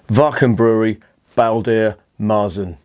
Wacken Brauerei, Baldur, Märzen.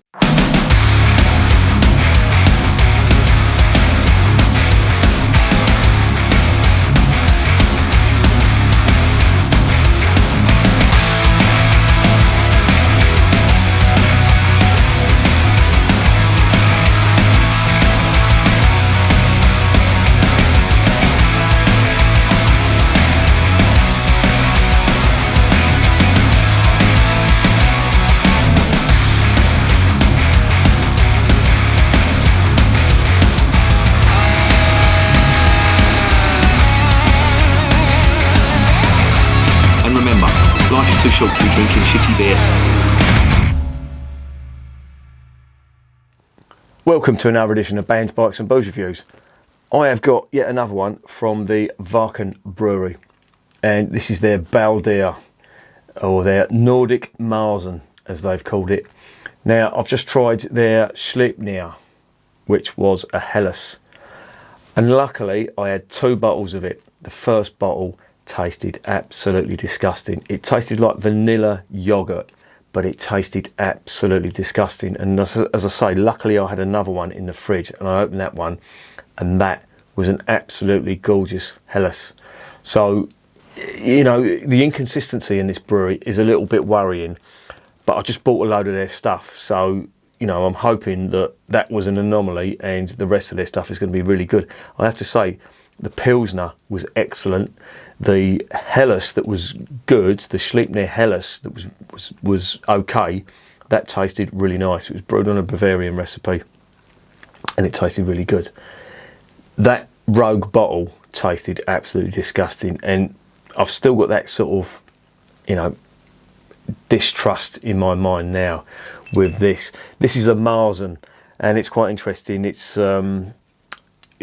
Life is too short to be drinking shitty beer. Welcome to another edition of Bands, Bikes and Booze Reviews. I have got yet another one from the Wacken Brauerei, and this is their Baldur, or their Nordic Märzen as they've called it. Now I've just tried their Sleipnir, which was a Helles, and luckily I had 2 bottles of it. The first bottle tasted absolutely disgusting. It tasted like vanilla yogurt, but it tasted absolutely disgusting. And as I say, luckily I had another one in the fridge, and I opened that one, and that was an absolutely gorgeous Helles. So, you know, the inconsistency in this brewery is a little bit worrying, but I just bought a load of their stuff, so you know, I'm hoping that that was an anomaly and the rest of their stuff is going to be really good. I have to say, the Pilsner was excellent. The Helles that was good, the Sleipnir Helles that was okay, that tasted really nice. It was brewed on a Bavarian recipe and it tasted really good. That Rogue bottle tasted absolutely disgusting, and I've still got that sort of, you know, distrust in my mind now with this. This is a Märzen, and it's quite interesting.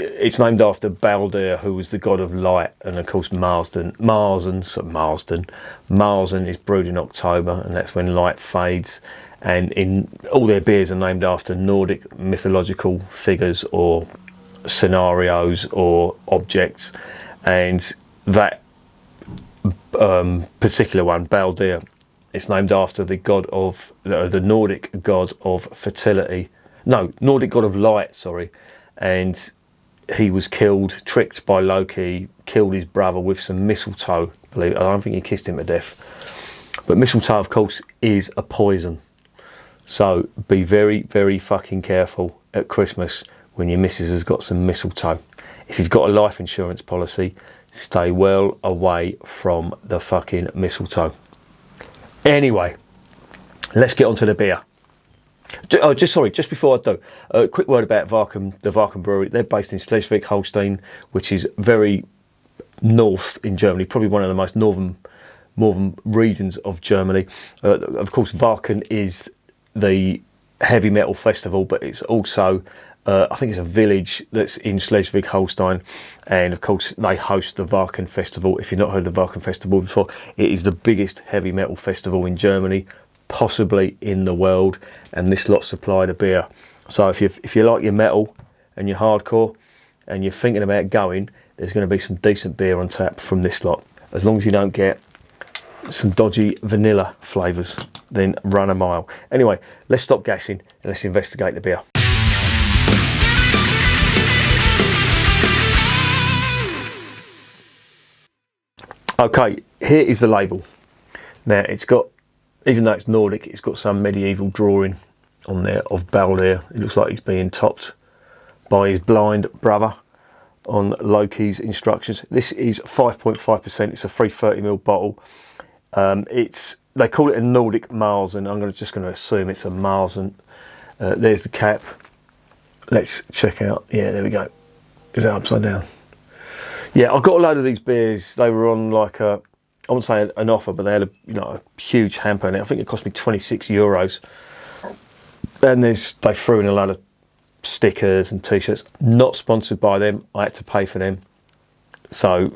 It's named after Baldur, who was the god of light, and of course Märzen is brewed in October, and that's when light fades. And in all their beers are named after Nordic mythological figures or scenarios or objects, and that particular one, Baldur, it's named after the god of the Nordic god of fertility. No, Nordic god of light. Sorry, and he was tricked by Loki, killed his brother with some mistletoe. I don't think he kissed him to death. But mistletoe, of course, is a poison. So be very, very fucking careful at Christmas when your missus has got some mistletoe. If you've got a life insurance policy, stay well away from the fucking mistletoe. Anyway, let's get on to the beer. Just before I do, a quick word about the Wacken Brewery. They're based in Schleswig-Holstein, which is very north in Germany, probably one of the most northern regions of Germany. Of course, Wacken is the heavy metal festival, but it's also, I think it's a village that's in Schleswig-Holstein, and of course they host the Wacken Festival. If you've not heard of the Wacken Festival before, it is the biggest heavy metal festival in Germany, possibly in the world, and this lot supply the beer. So if you like your metal and your hardcore and you're thinking about going, there's going to be some decent beer on tap from this lot. As long as you don't get some dodgy vanilla flavours, then run a mile. Anyway, let's stop gassing and let's investigate the beer. Okay, here is the label. Now it's got, even though it's Nordic, it's got some medieval drawing on there of Baldur. It looks like he's being topped by his blind brother on Loki's instructions. This is 5.5%. It's a 330ml bottle. They call it a Nordic Märzen. I'm just going to assume it's a Märzen. There's the cap. Let's check out. Yeah, there we go. Is that upside down? Yeah, I got a load of these beers. They were on like a, I wouldn't say an offer, but they had a huge hamper in it. I think it cost me €26. And they threw in a load of stickers and t-shirts. Not sponsored by them. I had to pay for them. So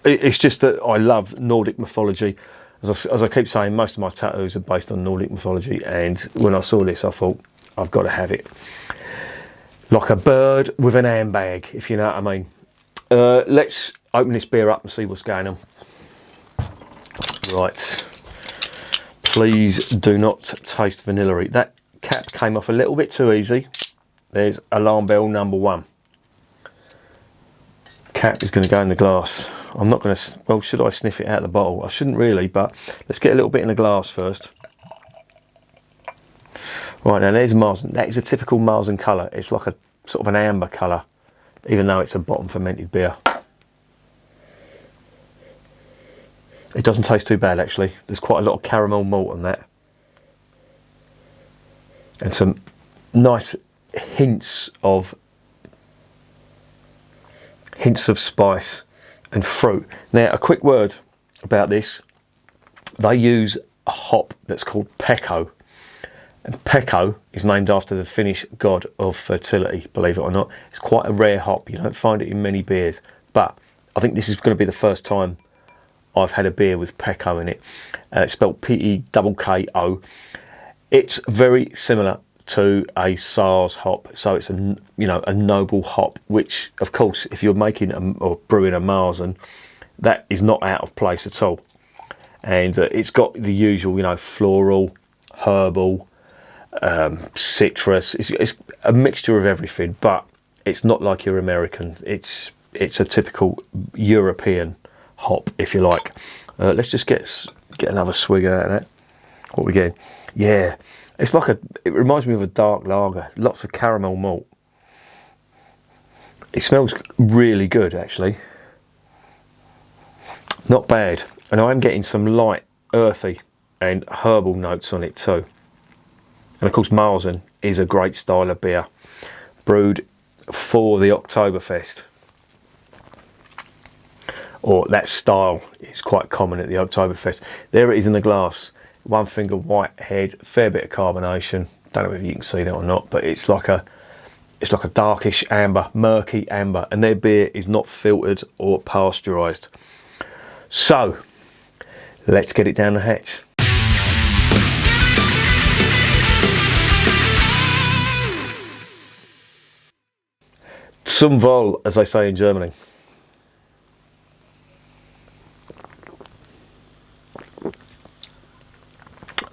it's just that I love Nordic mythology. As I keep saying, most of my tattoos are based on Nordic mythology. And when I saw this, I thought, I've got to have it. Like a bird with an handbag, if you know what I mean. Let's open this beer up and see what's going on. Right, Please do not taste vanilla-y. That cap came off a little bit too easy. There's alarm bell number 1. Cap is going to go in the glass. I'm not going to, well, should I sniff it out of the bottle? I shouldn't really, but let's get a little bit in the glass first. Right, now there's Märzen. That is a typical Märzen colour. It's like a sort of an amber colour, even though it's a bottom fermented beer. It doesn't taste too bad actually. There's quite a lot of caramel malt on that. And some nice hints of spice and fruit. Now a quick word about this. They use a hop that's called Pekko. And Pekko is named after the Finnish god of fertility, believe it or not. It's quite a rare hop. You don't find it in many beers. But I think this is going to be the first time I've had a beer with Pekko in it. It's spelled P-E-K-K-O. It's very similar to a Saaz hop. So it's a, you know, a noble hop, which of course, if you're making or brewing a Märzen, that is not out of place at all. And it's got the usual, you know, floral, herbal, citrus. It's a mixture of everything, but it's not like your American. It's a typical European hop, if you like. Let's just get another swig out of that. What we getting? Yeah, it's like it reminds me of a dark lager. Lots of caramel malt. It smells really good actually. Not bad, and I'm getting some light, earthy and herbal notes on it too. And of course Märzen is a great style of beer, brewed for the Oktoberfest. Or that style is quite common at the Oktoberfest. There it is in the glass. One finger white head, fair bit of carbonation. Don't know if you can see that or not, but it's like a darkish amber, murky amber, and their beer is not filtered or pasteurised. So let's get it down the hatch. Zum Wohl, as they say in Germany.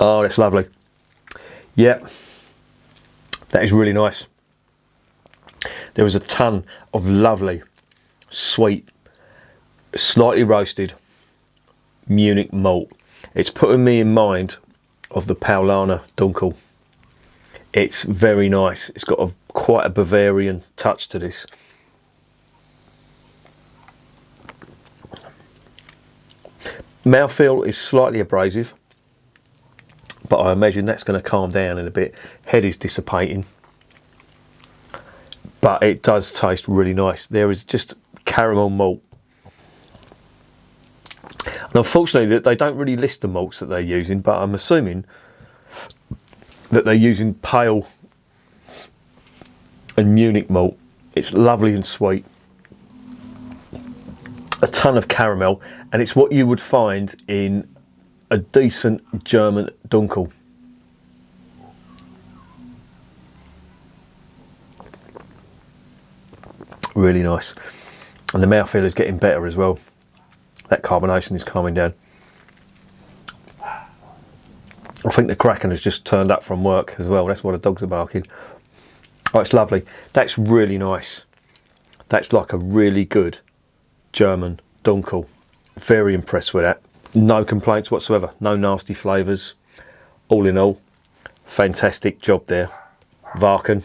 Oh, that's lovely. Yeah, that is really nice. There is a ton of lovely, sweet, slightly roasted Munich malt. It's putting me in mind of the Paulaner Dunkel. It's very nice. It's got quite a Bavarian touch to this. Mouthfeel is slightly abrasive, but I imagine that's going to calm down in a bit. Head is dissipating, but it does taste really nice. There is just caramel malt. And unfortunately, they don't really list the malts that they're using, but I'm assuming that they're using pale and Munich malt. It's lovely and sweet. A ton of caramel, and it's what you would find in a decent German Dunkel. Really nice. And the mouthfeel is getting better as well. That carbonation is calming down. I think the Kraken has just turned up from work as well. That's why the dogs are barking. Oh, it's lovely. That's really nice. That's like a really good German Dunkel. Very impressed with that. No complaints whatsoever. No nasty flavours. All in all, fantastic job there, Wacken.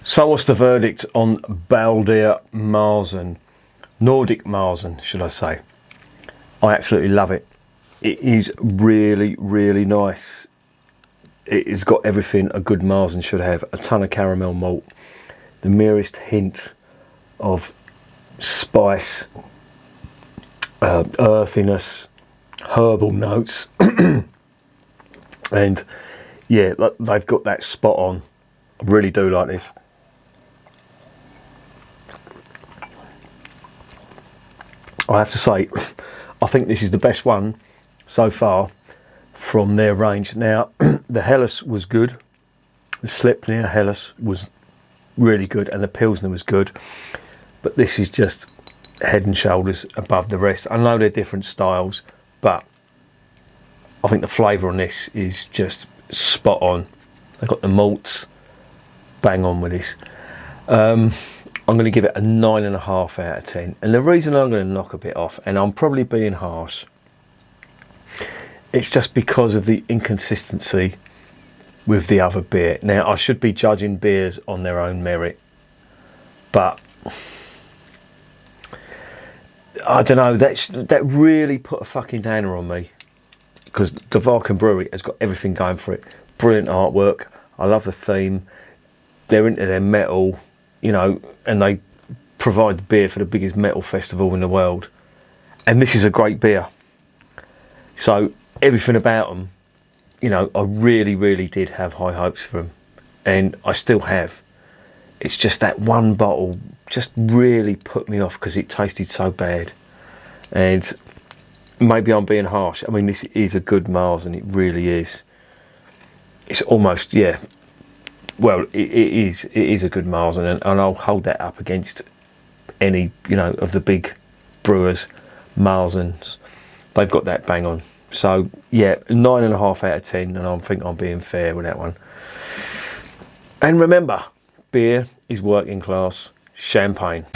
So what's the verdict on Baldur Märzen? Nordic Märzen, should I say. I absolutely love it. It is really, really nice. It has got everything a good Märzen should have. A ton of caramel malt. The merest hint of spice, earthiness, herbal notes. And yeah, they've got that spot on. I really do like this. I have to say, I think this is the best one so far from their range. Now, the Helles was good. The Sleipnir Helles was really good, and the Pilsner was good. But this is just head and shoulders above the rest. I know they're different styles, but I think the flavour on this is just spot on. They've got the malts bang on with this. I'm going to give it a 9.5 out of 10. And the reason I'm going to knock a bit off, and I'm probably being harsh, it's just because of the inconsistency with the other beer. Now, I should be judging beers on their own merit, but I don't know, that really put a fucking downer on me, because the Wacken Brewery has got everything going for it. Brilliant artwork, I love the theme, they're into their metal, you know, and they provide the beer for the biggest metal festival in the world, and this is a great beer. So everything about them, you know, I really did have high hopes for them, and I still have. It's just that one bottle just really put me off because it tasted so bad. And maybe I'm being harsh. I mean, this is a good Märzen, it really is. It's almost, yeah, well, it is a good Märzen, and I'll hold that up against any, you know, of the big brewers, Märzens. They've got that bang on. So yeah, 9.5 out of 10, and I think I'm being fair with that one. And remember, beer is working class champagne.